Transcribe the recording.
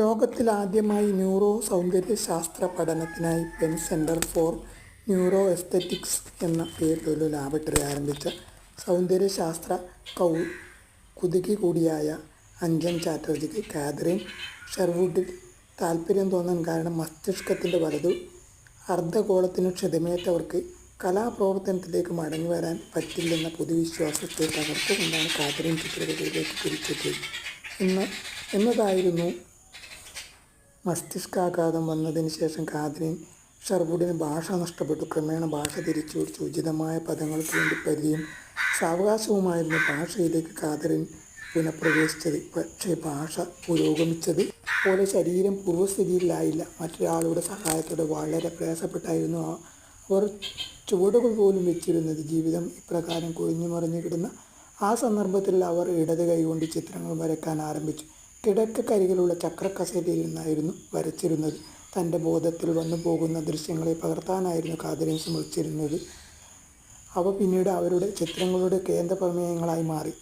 ലോകത്തിലാദ്യമായി neuro സൗന്ദര്യശാസ്ത്ര പഠനത്തിനായി pen centre for neuro aesthetics എന്ന പേരിലൊരു laboratory ആരംഭിച്ച സൗന്ദര്യശാസ്ത്ര കുതുകി കൂടിയായ അഞ്ജൻ ചാറ്റർജിക്ക് കാതറിൻ ഷെർവുഡിൽ താൽപ്പര്യം തോന്നാൻ കാരണം മസ്തിഷ്കത്തിൻ്റെ വലതു അർദ്ധഗോളത്തിനു ക്ഷതമേറ്റവർക്ക് കലാപ്രവർത്തനത്തിലേക്ക് മടങ്ങിവരാൻ പറ്റില്ലെന്ന പൊതുവിശ്വാസത്തെ തകർത്തുകൊണ്ടാണ് കാതറിൻ ചിത്രകഥയിലേക്ക് തിരിച്ചെത്തിയത് എന്നതായിരുന്നു. മസ്തിഷ്കാഘാതം വന്നതിന് ശേഷം കാതറിൻ ഷെർവുഡിന് ഭാഷ നഷ്ടപ്പെട്ടു. ക്രമേണ ഭാഷ തിരിച്ചുപിടിച്ചു. ഉചിതമായ പദങ്ങൾക്ക് വേണ്ടി പരിധിയും സാവകാശവുമായിരുന്നു ഭാഷയിലേക്ക് കാതറിൻ പുനഃപ്രവേശിച്ചത്. പക്ഷേ ഭാഷ പുരോഗമിച്ചത് പോലെ ശരീരം പൂർവ്വസ്ഥിതിയിലായില്ല. മറ്റൊരാളുടെ സഹായത്തോടെ വളരെ പ്രയാസപ്പെട്ടായിരുന്നു അവർ ചുവടുകൾ പോലും വെച്ചിരുന്നത്. ജീവിതം ഇപ്രകാരം കുഴിഞ്ഞു മറിഞ്ഞു കിടന്ന ആ സന്ദർഭത്തിൽ അവർ ഇടത് കൈകൊണ്ട് ചിത്രങ്ങൾ വരയ്ക്കാൻ ആരംഭിച്ചു. കിടക്കക്കരികിലുള്ള ചക്രക്കസേരയിൽ നിന്നായിരുന്നു വരച്ചിരുന്നത്. തൻ്റെ ബോധത്തിൽ വന്നു പോകുന്ന ദൃശ്യങ്ങളെ പകർത്താനായിരുന്നു കാതറിൻ ശ്രമിച്ചിരുന്നത്. അവ പിന്നീട് അവരുടെ ചിത്രങ്ങളുടെ കേന്ദ്രപ്രമേയങ്ങളായി മാറി.